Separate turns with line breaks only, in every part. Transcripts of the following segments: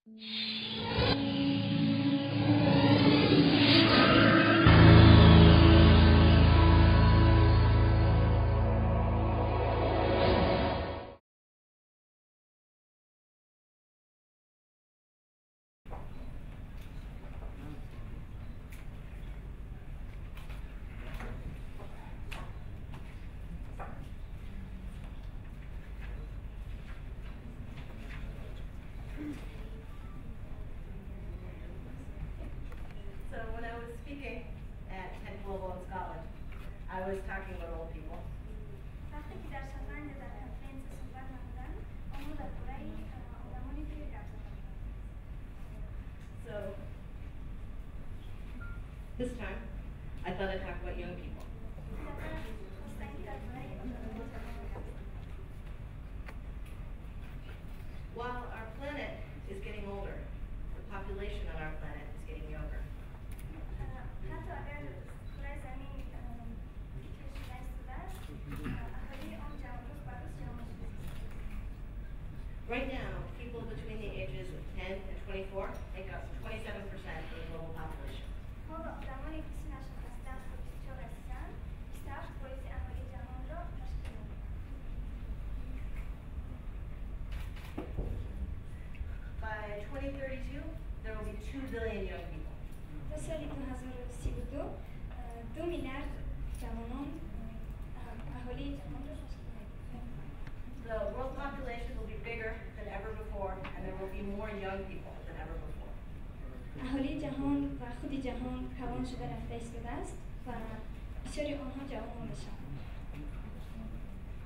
So when I was speaking at TED Global in Scotland, I was talking about old people. So this time, I thought I'd talk about young people. While our planet is getting older, the population on our planet is getting younger. Right now, people between the ages of 10 and 24 make up 27% of the global population. By 2032, there will be 2 billion young people. The world population will be bigger than ever before, and there will be more young people than ever before.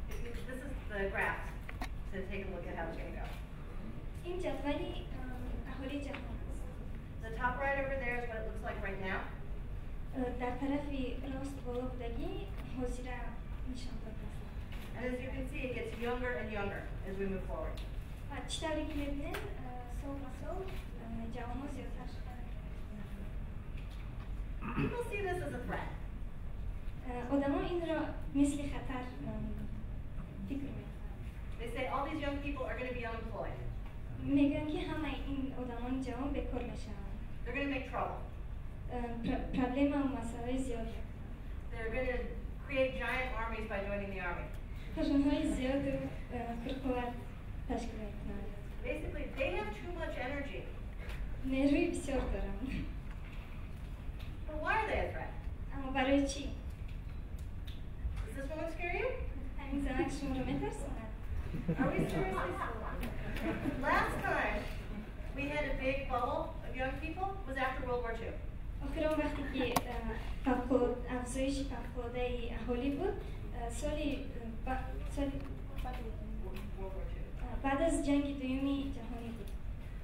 This is the graph to take a look at how it's going to go. The top right over there is what it looks like right now. And as you can see, it gets younger and younger as we move forward. People see this as a threat. They say all these young people are going to be unemployed. They're going to make trouble. They're going to create giant armies by joining the army. Basically, they have too much energy. But why are they a threat? Does this one scare you? Are we seriously? Last time we had a big bubble of young people was after World War II.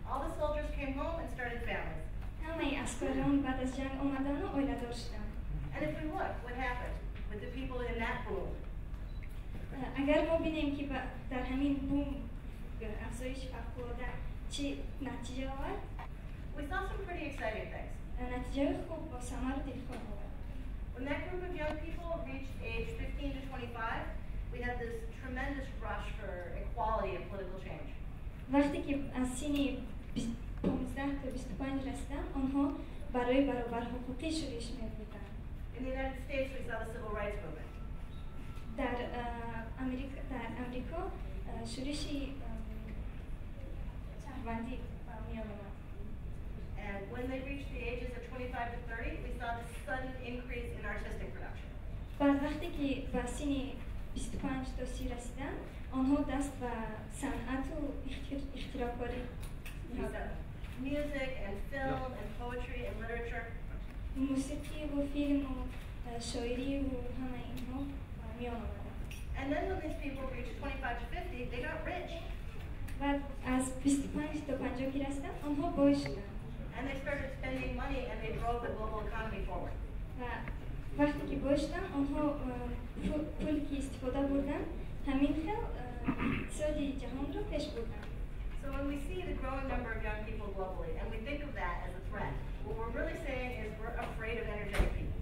All the soldiers came home and started families. And if we look, what happened with the people in that boom? We saw some pretty exciting things. When that group of young people reached age 15 to 25, we had this tremendous rush for equality and political change. In the United States, we saw the civil rights movement. And when they reached the ages of 25 to 30, we saw this sudden increase in artistic production. Music and film and poetry and literature. And then when these people reached 25 to 50, they got rich. And they started spending money and they drove the global economy forward. So when we see the growing number of young people globally and we think of that as a threat, what we're really saying is we're afraid of energetic people.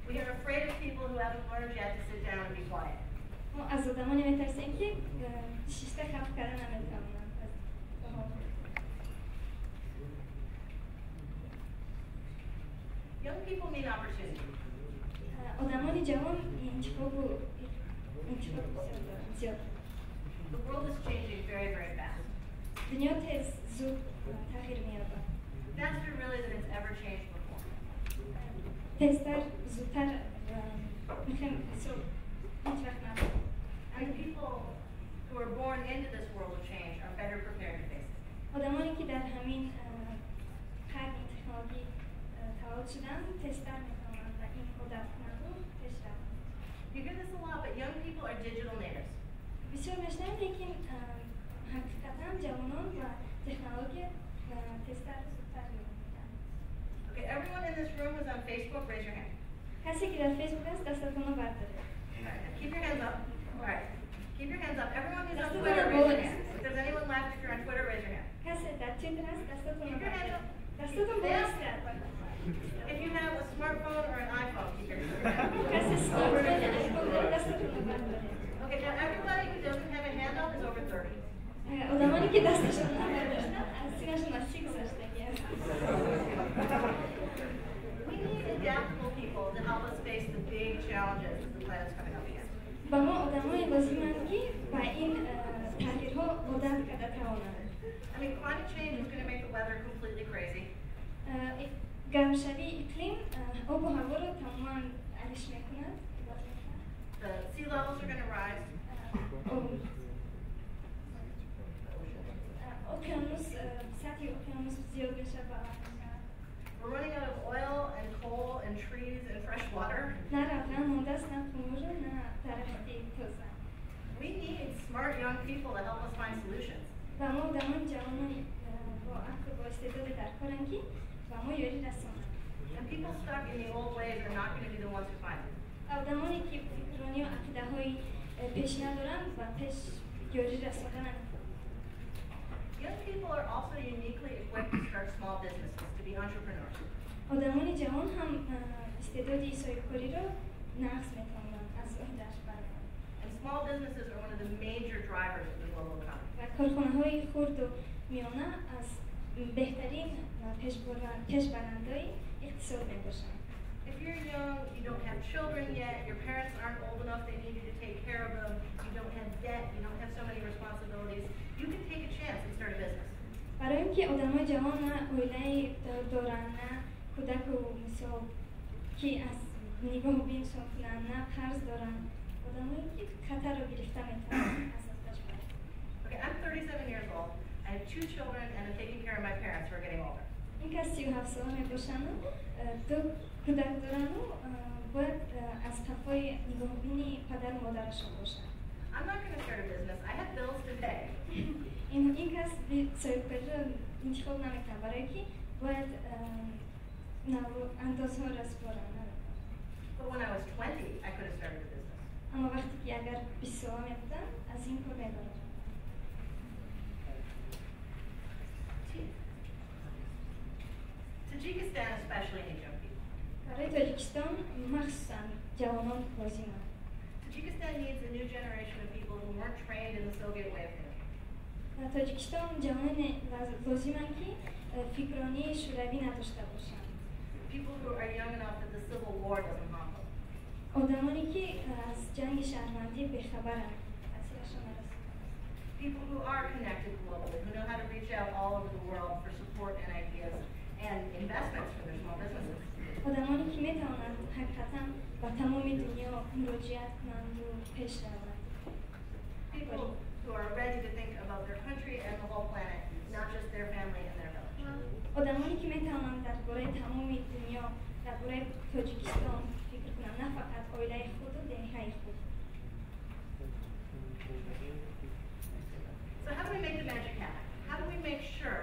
We are afraid of people who haven't learned yet to sit down and be quiet.
ما از آدمانی میترسیم که شیشته خلق کردن نمیتونن.
Young people need opportunity.
آدمانی جوان انتخاب زیاد.
The world is changing very, very fast.
دنیا تیز زود تغییر می‌یابد.
Faster really than it's ever changed before.
تیزتر زودتر می‌خوایم هیچ وقت نبود.
And the people who are born into this world of change are better prepared to face it.
آدمانی که در همین قرن تکنولوژی تولد شدن تیزتر می‌توانند و این عادت کنند و پیش روند.
You hear this a lot, but young people are digital natives.
بسیار می‌شنویم لیکن حقیقتاً جوانان و تکنولوژی تیزتر و زودتر می‌کنند.
Okay, everyone in this room who's on Facebook, raise your hand.
کسی که در فیسبوک است دستتون رو بردارید.
Keep your hands up. All right. Keep your hands up. Everyone who's on Twitter, raise your hand. If there's anyone left, if you're on Twitter, raise your hand.
کسی در توییتر است دستتون رو
Keep your hands
بردارید.
up.
دستتون باز کرد.
If you have a smartphone or an iPhone, keep your hands up.
کسی اسمارتفون آیفون داره دستتون رو بردارید.
Okay, now everybody who doesn't have a hand up is over 30.
آدمانی که دستشون رو برداشتن از سینشون از 6 گذشتگی است.
We need adaptable people to help us face the big challenges that the planet's coming up against.
با ما آدمای لازمند که با این تغییرها عادت کرده توانند.
I mean, climate change is going to make the weather completely crazy.
گرمشوی اقلیم آب و هوا رو تماما علیش میکند.
The sea levels are going to rise.
اقیانوس سطح اقیانوس زیاد میشه و
We're running out of oil and coal and trees and fresh water.
نه رفتن مونده است نه خمور نه درختی تازه.
We need smart young people to help us find solutions.
و ما آدمان جوانان با عقل با استعداد در کارن که و ما یاری رسانند.
And people stuck in the old ways are not going to be the ones who find it.
آدمانی که فکرانی و عقیده‌های پیش ندارن و پیش یاری رساندن نمی‌کنن.
Young people are also uniquely equipped to start small businesses, to be entrepreneurs.
آدمانی جوان هم استعداد ایجاد کاری را نقص می‌توانند از آینده‌اش برآورند.
And small businesses are one of the major drivers of the global economy.
و کارخانه‌های خرد و میانه از بهترین پیشبرندهای اقتصاد میباشند.
If you're young, you don't have children yet, your parents aren't old enough, they need you to take care of them, you don't have debt, you don't have so many responsibilities, you can take a chance and start a business.
برای اینکه آدمای جوان نه اویلای دارن نه کودک و مثال که از نگاه بین کنن نه قرض دارن آدمایی که خطر رو گرفته میتونن از ازش برن.
Okay, I'm 37 years old, I have 2 children and I'm taking care of my parents who are getting older.
این که 37 ساله باشن و 2 کودک دارن و باید از طرفای نگاه بینی پدر و مادرشون باشن.
I'm not going to start a business, I have bills to pay.
این کس سایکل انتخاب نمیکنه برای که باید اندازه ها را سپارن.
But when I was 20, I could have started a business.
اما وقتی که اگر 20 ساله می بودم از این کار میبرم.
Tajikistan especially needs young people.
برای تاجیکستان مخصوصا جوانان لازمند.
Tajikistan needs a new generation of people who weren't trained in the Soviet way of thinking.
تاجیکستان جوانان لازمند که فکرانی شوروی نداشته باشند.
People who are young enough that the civil war doesn't harm them.
آدمانی که از جنگ شهروندی بخبرند. تاثیرشان نرسیده.
People who are connected globally, who know how to reach out all over the world for support and ideas and investments for their small businesses.
آدمانی که میتوانند حقیقتا با تمام دنیا مراجعت کنند و پیش روند.
People who are ready to think about their country and the whole planet, not just their family and their village.
آدمانی که میتوانند درباره تمام دنیا، درباره تاجیکستان فکر کنند، نه فقط عائله خود و دهه خود.
So how do we make the magic happen? How do we make sure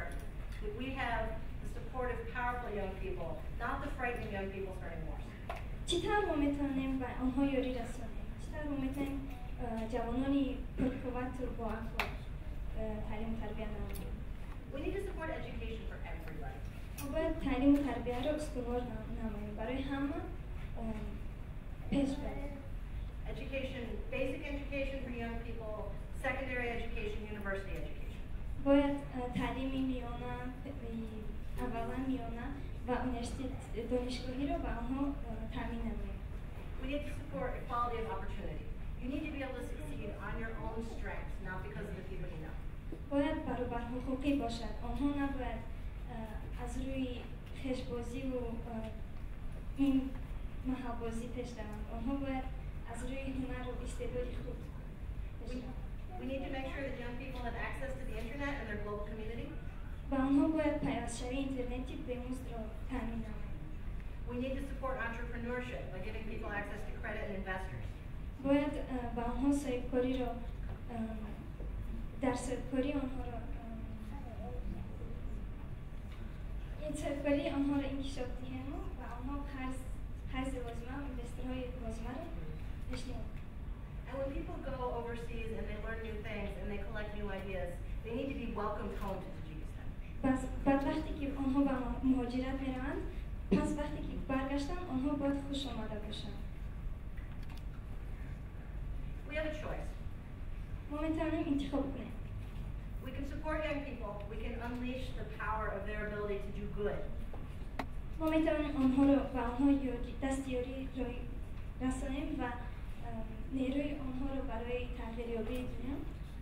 that we have the supportive, powerful young people, not the frightening young people starting wars?
چطور ما میتونیم به آنها یاری رسانیم؟ چطور ما میتونیم جوانانی پرقوت و با عقل تعلیم و تربیت نماییم؟
We need to support education for everybody.
ما باید تعلیم و تربیت را استوار نماییم برای همه پیش بریم.
Education, basic education education for young people, secondary education, university education.
باید تعلیمی میانه اولا میانه و universitet دانشگاهی رو به آنها تامین نماییم.
We need to support equality of opportunity. You need to be able to succeed on your own strengths, not because of the people you know.
باید برابر حقوقی باشد. آنها نباید از روی خشبازی و این محبازی پیش روند. آنها باید از روی هنر و استعداد خود پیش روند.
We need to make sure that young people have access to the internet and their global community.
و آنها باید پیازشوی اینترنتی به‌مزد را تامین نماییم.
We need to support entrepreneurship by giving people access to credit and investors.
باید با آنها صاحبکاری را در صاحبکاری آنها را این صاحبکاری آنها را انکشاف دهیم و آنها قرض لازمه و اینوسترهای لازمه را بشنیم.
And when people go overseas and they learn new things and they collect new ideas, they need to be welcomed home to Tajikistan.
بعد وقتی که آنها به مهاجرت میروند، پس وقتی که برگشتن آنها باید خوش آمده باشند.
We have a choice.
ما میتوانیم انتخاب کنیم.
We can support young people. We can unleash the power of their ability to do good.
ما میتوانیم آنها را به آنها دستیاری رسانیم و نیروی آنها را برای تغییریابی دنیا.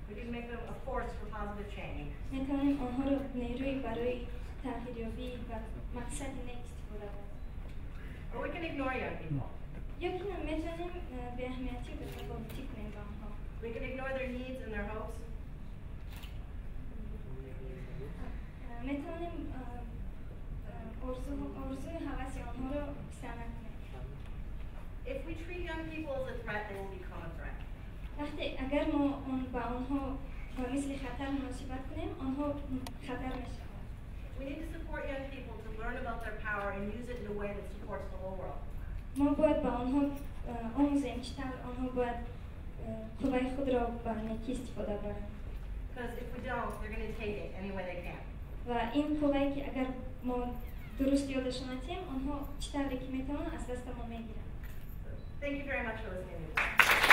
We can make them a force for positive change.
میتوانیم آنها را نیروی برای تغییریابی و مقصد نیک استفاده کنیم.
Or we can ignore young people.
یا که میتوانیم به اهمیتی و تفاوتی کنیم با آنها.
We can ignore their needs and their hopes.
میتوانیم آرزوی هوسی آنها را استعمال کنیم.
If we treat young people as a threat, they will become a threat.
وقتی اگر ما با آنها مثل خطر مناسبت کنیم، آنها خطر میشوند.
We need to support young people to learn about their power and use it in a way that supports the whole world.
ما باید با آنها آموزیم چطور آنها باید قوای خود را به نیکی استفاده برند.
Because if we don't, they're going to take it any way they can.
و این قوایی که اگر ما درست یادشان ندهیم، آنها چطوری که میتوانند از دست ما میگیرند.
Thank you very much for listening to me.